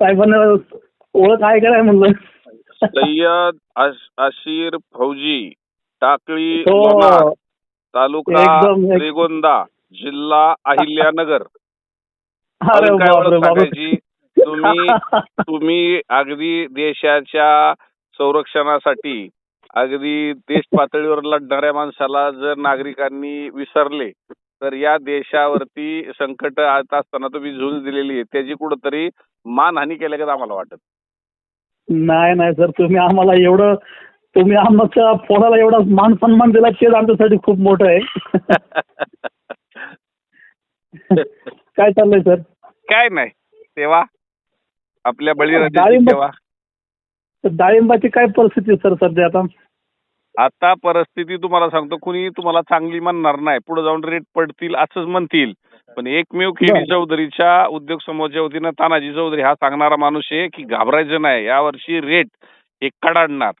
साहेबांना ओळख आहे का नाही म्हणलं. सय्यद अशीर फौजी, टाकळी हो लोणार, तालुका एकदम श्रीगोंदा, जिल्हा अहिल्यानगर. अरे अजून काय बापरे ओळख बापरे. सांगायची? तुम्ही तुम्ही अगदी देशाच्या संरक्षणासाठी अगदी देश पातळीवर लढणाऱ्या माणसाला जर नागरिकांनी विसरले तर या देशावरती संकट येत असताना तुम्ही झूज दिलेली आहे त्याची कुठंतरी मानहानी केल्यागत आम्हाला वाटत. नाही नाही सर, तुम्ही आमच्या पोराला एवढा मान सन्मान दिला तेच आमच्यासाठी खूप मोठं आहे. काय चाललंय सर? काय नाही, सेवा आपल्या बळीराजाची सेवा. डाळिंबाची काय परिस्थिती आहे सर सध्या आता? आता परिस्थिती तुम्हाला सांगतो, कुणी तुम्हाला चांगली म्हणणार नाही, पुढे जाऊन रेट पडतील असंच म्हणतील, पण एकमेव केडी चौधरीच्या उद्योग समूहाच्या वतीनं तानाजी चौधरी हा सांगणारा माणूस आहे की घाबरायचं नाही, यावर्षी रेट हे कडाडणार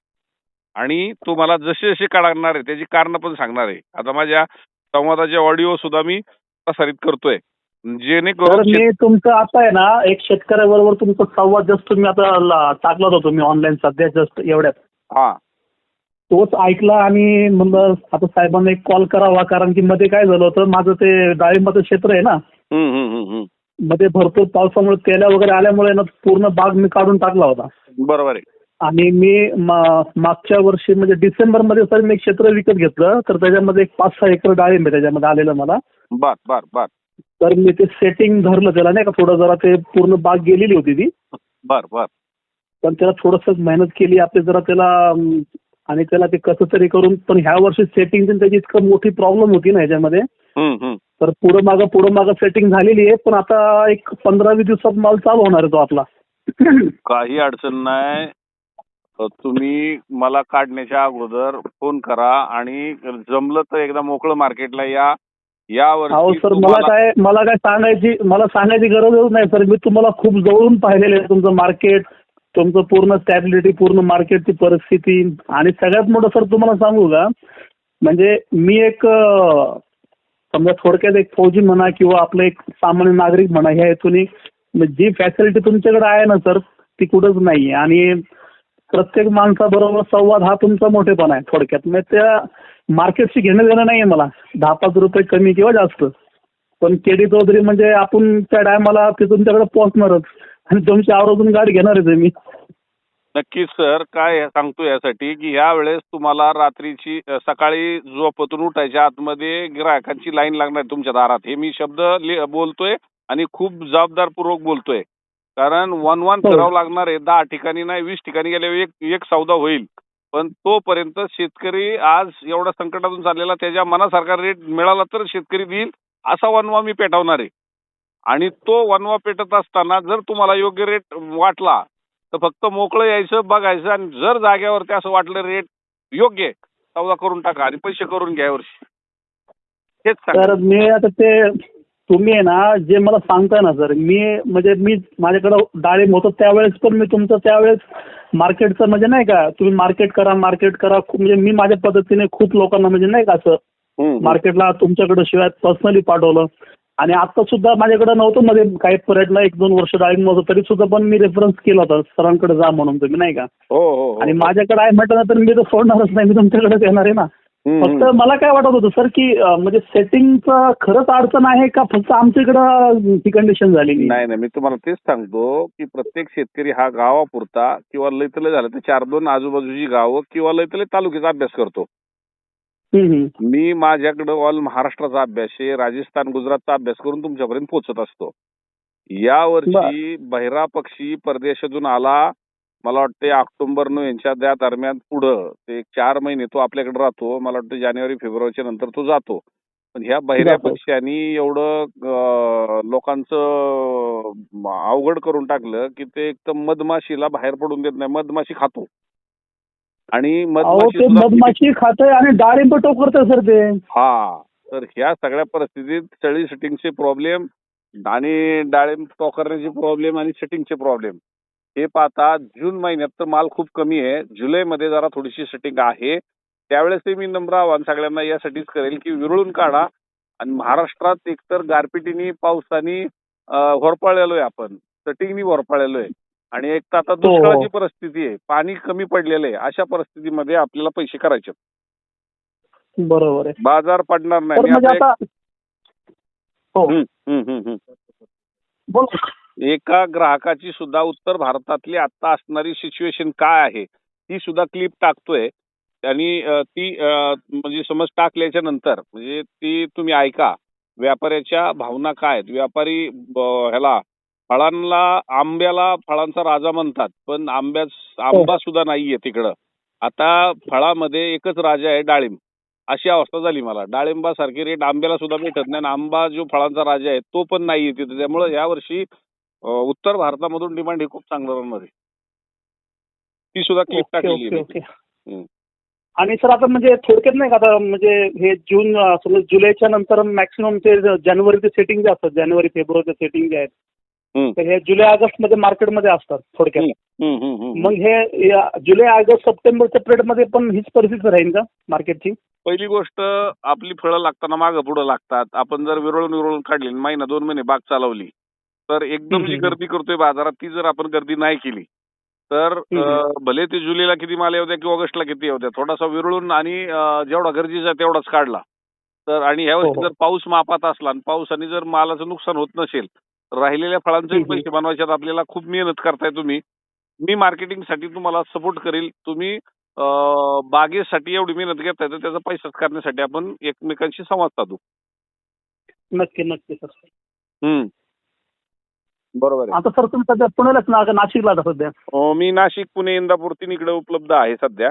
आणि तुम्हाला जसे जसे कडाडणार आहे त्याची कारण पण सांगणार आहे. आता माझ्या संवादाचे ऑडिओ सुद्धा मी प्रसारित करतोय जेणेकरून मी तुमचं आता आहे ना एक शेतकऱ्याबरोबर तुमचा संवाद जस्ट तुम्ही आता टाकला होता तुम्ही ऑनलाईन सध्या जस्ट एवढ्यात. हा तोच ऐकला आणि म्हणलं आता साहेबांना एक कॉल करावा, कारण की मध्ये काय झालं होतं, माझं ते डाळिंबाचं क्षेत्र आहे ना, मध्ये भरपूर पावसामुळे तेल्या वगैरे आल्यामुळे ना पूर्ण बाग मी काढून टाकला होता. बरोबर आहे. आणि मी मागच्या वर्षी म्हणजे डिसेंबरमध्ये सर मी एक क्षेत्र विकत घेतलं, तर त्याच्यामध्ये एक 5-6 एकर डाळिंब आहे त्याच्यामध्ये आलेलं मला. बर बर बर. तर मी ते सेटिंग धरलं त्याला नाही का, थोडं जरा ते पूर्ण बाग गेलेली होती ती. बर बर. पण त्याला थोडंसं मेहनत केली आपली जरा त्याला, आणि त्याला ते कसं तरी करून, पण ह्या वर्षी सेटिंग त्याची इतकं मोठी प्रॉब्लेम होती ना ह्याच्यामध्ये, तर पुढं मागं सेटिंग झालेली आहे, पण आता एक 15-20 दिवसात माल चालू होणार आहे तो आपला. काही अडचण नाही. तुम्ही मला काढण्याच्या अगोदर फोन करा आणि जमलं तर एकदा मोकळं मार्केटला या. हो सर, मला काय सांगायची गरजच नाही सर, मी तुम्हाला खूप जवळून पाहिलेलं आहे तुमचं मार्केट, तुमचं पूर्ण स्टॅबिलिटी, पूर्ण मार्केटची परिस्थिती. आणि सगळ्यात मोठं सर तुम्हाला सांगू का, म्हणजे मी एक समजा थोडक्यात एक फौजी म्हणा किंवा आपलं एक सामान्य नागरिक म्हणा, ह्या हेतून जी फॅसिलिटी तुमच्याकडे आहे ना सर ती कुठंच नाही. आणि प्रत्येक माणसाबरोबर संवाद हा तुमचा मोठेपणा आहे थोडक्यात. म्हणजे त्या मार्केटशी घेणं देणं नाहीये मला, 10-5 रुपये कमी किंवा जास्त, पण केडी चौधरी म्हणजे आपण त्या टायमाला ते तुमच्याकडे पोहोचणारच आणि तुमची आवर्जून गाडी घेणारच आहे मी. नक्कीच सर. काय सांगतो यासाठी की या वेळेस तुम्हाला रात्रीची सकाळी झोपेतून उठायच्या आतमध्ये ग्राहकांची लाईन लागणार तुमच्या दारात, हे मी शब्द बोलतोय आणि खूप जबाबदारपूर्वक बोलतोय. कारण 1-1 फिरावं लागणार आहे. 10 ठिकाणी नाही 20 ठिकाणी गेल्यावर एक सौदा होईल, पण तोपर्यंत शेतकरी आज एवढा संकटातून चाललेला, त्याच्या मनासारखा रेट मिळाला तर शेतकरी देईल असा वनवा मी पेटवणार आहे. आणि तो वनवा पेटत असताना जर तुम्हाला योग्य रेट वाटला तर फक्त मोकळं यायचं, बघायचं, आणि जर जाग्यावरती असं वाटलं रेट योग्य सौदा करून टाका आणि पैसे करून घ्या वर्षी. हेच तर मी आता ते तुम्ही आहे ना जे मला सांगताय ना सर, मी माझ्याकडं डाळिंब होतं त्यावेळेस पण मी तुमचं त्यावेळेस मार्केटचं म्हणजे नाही का, तुम्ही मार्केट करा म्हणजे मी माझ्या पद्धतीने खूप लोकांना म्हणजे नाही का असं मार्केटला तुमच्याकडे शिवाय पर्सनली पाठवलं. आणि आता सुद्धा माझ्याकडे नव्हतं मध्ये काही पिरियडला 1-2 वर्ष डाळिंब नव्हतं, तरी सुद्धा पण मी रेफरन्स केला होता सरांकडे जा म्हणून, तुम्ही नाही का. आणि माझ्याकडे आहे म्हटलं तर मी तर सोडणारच नाही, मी तुमच्याकडेच येणार आहे ना. फक्त मला काय वाटत होतं सर की म्हणजे सेटिंगचं खरंच अडचण आहे का फक्त आमच्याकडं ही कंडिशन झालेली? नाही नाही, मी तुम्हाला तेच सांगतो की प्रत्येक शेतकरी हा गावापुरता किंवा लयतले झालं तर 4-2 आजूबाजूची गावं किंवा लयतले तालुक्याचा अभ्यास करतो. मी माझ्याकडे ऑल महाराष्ट्राचा अभ्यास आहे, राजस्थान गुजरातचा अभ्यास करून तुमच्यापर्यंत पोहोचत असतो. यावर्षी बहिरा पक्षी परदेशातून आला, मला वाटतं ऑक्टोबर-9 या दरम्यान पुढं ते 4 महिने तो आपल्याकडे राहतो. मला वाटतं जानेवारी-फेब्रुवारीच्या नंतर तो जातो. पण ह्या बहिऱ्या पक्ष्यांनी एवढं लोकांचं अवघड करून टाकलं की ते एक तर मधमाशीला बाहेर पडून देत नाही, मधमाशी खातो. आणि मधमाशी खातोय आणि डाळिंब टोकरतोय सर ते. हा, तर ह्या सगळ्या परिस्थितीत तळी सेटिंगचे प्रॉब्लेम आणि डाळिंब टोकरण्याचे प्रॉब्लेम आणि सेटिंगचे प्रॉब्लेम हे पाहता जून महिन्यात तर माल खूप कमी आहे, जुलैमध्ये जरा थोडीशी सेटिंग आहे. त्यावेळेस मी नम्र आवाहन सगळ्यांना यासाठीच करेल की विरळून काढा. आणि महाराष्ट्रात एकतर गारपिटीनी पावसानी होरपाळलेलो आहे, आपण सेटिंगनी होरपाळलेलो आहे. आणि एक तर आता दुष्काळाची परिस्थिती आहे, पाणी कमी पडलेलं आहे. अशा परिस्थितीमध्ये आपल्याला पैसे करायचे, बरोबर आहे. बाजार पडणार तर नाही. म्हणजे आता हो बोल. एका ग्राहकाची सुद्धा उत्तर भारतातली आता असणारी सिच्युएशन काय आहे ती सुद्धा क्लिप टाकतोय आणि ती म्हणजे समज टाकल्याच्या नंतर म्हणजे ती तुम्ही ऐका. व्यापाऱ्याच्या भावना काय आहेत. व्यापारी ह्याला आंब्याला फळांचा राजा म्हणतात, पण आंबा सुद्धा नाहीये तिकडं. आता फळामध्ये एकच राजा आहे, डाळिंब. अशी अवस्था झाली मला. डाळिंबासारखे रेट आंब्याला सुद्धा भेटत नाही आणि आंबा जो फळांचा राजा आहे तो पण नाहीये तिथे. त्यामुळे यावर्षी उत्तर भारतामधून डिमांड ही खूप चांगलं राहणार आहे. ती सुद्धा क्लिप टाकलेली आहे. ओके. आणि सर आता म्हणजे थोडक्यात नाही का, आता म्हणजे हे जून समजा जुलैच्या नंतर मॅक्सिमम ते जानेवारीचे सेटिंग जे असतात, जानेवारी फेब्रुवारीचे सेटिंग जे आहेत तर हे जुलै ऑगस्ट मध्ये मार्केटमध्ये असतात थोडक्यात. मग हे जुलै ऑगस्ट सप्टेंबरच्या पिरियडमध्ये पण हीच परिस्थिती राहील का मार्केटची? पहिली गोष्ट, आपली फळं लागताना मागं पुढं लागतात. आपण जर विरळून काढली, महिना 2 महिने बाग चालवली, तर एकदम जी गर्दी करतोय बाजारात ती जर आपण गर्दी नाही केली तर भले ते जुलैला किती माल येऊ द्या किंवा ऑगस्टला किती येऊ द्या, थोडासा विरळून आणि जेवढा गरजेचा तेवढाच काढला तर, आणि यावर्षी जर पाऊस मापात असला आणि पावसाने जर मालाचं नुकसान होत नसेल, राहिलेल्या फळांचे पैसे बनवायच्यात आपल्याला खूप मेहनत करताय तुम्ही. मी मार्केटिंगसाठी तुम्हाला सपोर्ट करेल. तुम्ही बागेसाठी एवढी मेहनत घेताय तर त्याचा पैसाच करण्यासाठी आपण एकमेकांशी संवाद साधू. नक्की सर. बरोबर आहे. आता सर तुम्ही सध्या पुण्यालाच ना का नाशिकला आता सध्या? मी नाशिक, पुणे, इंदापूर तिन्हीकडे उपलब्ध आहे सध्या.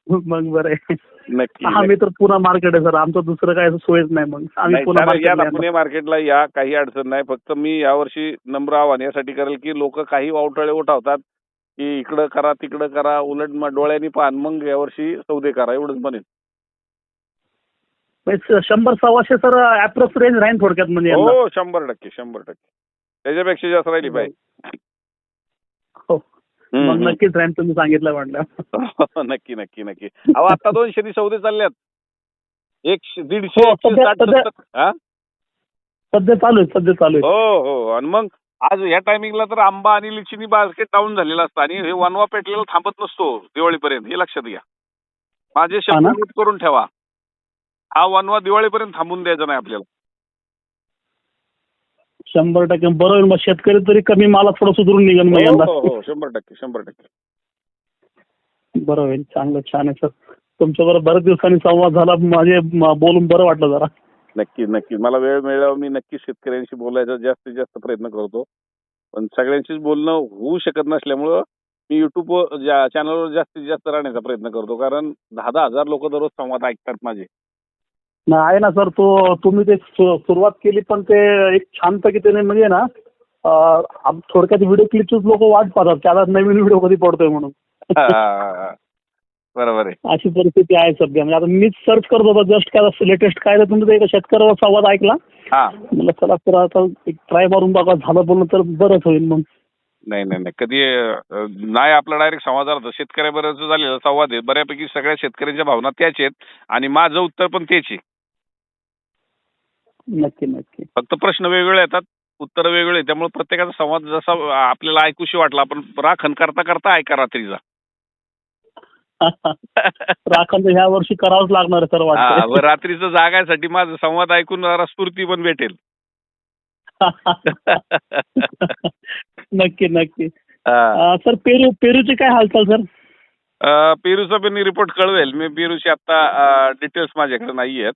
मग बरं आहे. नक्की. आम्ही तर पुणे मार्केट आहे सर, आमचं दुसरं काय सोयच नाही. मग आम्ही पुणे मार्केटला या, काही अडचण नाही. फक्त मी यावर्षी नम्र आव्हान यासाठी करेल की लोक काही वावटळे उठवतात की इकडं करा तिकडं करा, उलट डोळ्यांनी पान, मग यावर्षी सौदे करा, एवढंच म्हणेन. 100-125 सर अप्रॉक्स रेंज राहील थोडक्यात म्हणजे. हो 100%. त्याच्यापेक्षा जास्त राहिली पाहिजे. हो मग नक्कीच राहील, तुम्ही सांगितलं म्हटलं. नक्की. अहो आता 200 सौदे चालल्यात. 100, 150, सध्या चालू आहे. हो. आणि मग आज या टायमिंगला तर आंबा आणि लिचीनी मार्केट डाऊन झालेलं असतं आणि हे वनवा पेटलेला थांबत नसतो दिवाळीपर्यंत, हे लक्षात घ्या. माझे शब्द नोट करून ठेवा. हा वनवा दिवाळीपर्यंत थांबून द्यायचा नाही आपल्याला. 100% बरोबर. मग शेतकरी तरी कमी माला थोडं सुधरून निघेल मग यंदा. हो 100%. बरोबर. चांगलं, छान आहे सर. तुमच्याबरोबर बऱ्याच दिवसांनी संवाद झाला, माझे बोलून बरं वाटलं जरा. नक्की. मला वेळ मिळाल्यावर मी नक्की शेतकऱ्यांशी बोलायचा जास्तीत जास्त प्रयत्न करतो. पण सगळ्यांशीच बोलणं होऊ शकत नसल्यामुळं मी युट्यूब चॅनलवर जास्तीत जास्त राहण्याचा प्रयत्न करतो, कारण 10,000 लोक दररोज संवाद ऐकतात माझे. नाही आहे ना सर, तुम्ही ते सुरुवात केली, पण ते एक छानपैकी त्याने म्हणजे ना थोडक्यात व्हिडिओ क्लिपच लोक वाट पाहतात त्याला नवीन व्हिडिओ कधी पडतोय म्हणून. बरोबर आहे. अशी परिस्थिती आहे सध्या. म्हणजे आता मीच सर्च करत होतो जस्ट काय लेटेस्ट काय तर तुमचा एका शेतकऱ्यावर संवाद ऐकला. मला चला तर आता एक ट्राय मारून बघा, झालं बोलणं तर बरंच होईल मग. नाही. कधी नाही, आपला डायरेक्ट संवाद झाला. शेतकऱ्याबरोबर झालेला संवाद आहे. बऱ्यापैकी सगळ्या शेतकऱ्यांच्या भावना त्याच आहेत आणि माझं उत्तर पण तेच आहे. नक्की. फक्त प्रश्न वेगवेगळे येतात, उत्तर वेगवेगळे. त्यामुळे प्रत्येकाचा संवाद जसा आपल्याला ऐकूशी वाटला, आपण राखण करता ऐका रात्रीचा. राखण ह्या वर्षी करावंच लागणार सर वाटतं. रात्रीचं जागायसाठी माझा संवाद ऐकून जरा स्फूर्ती पण भेटेल. नक्की. सर पेरूची काय हालचाल सर? पेरूचा पण रिपोर्ट कळवेल मी. पेरूची आता डिटेल्स माझ्याकडे नाही आहेत.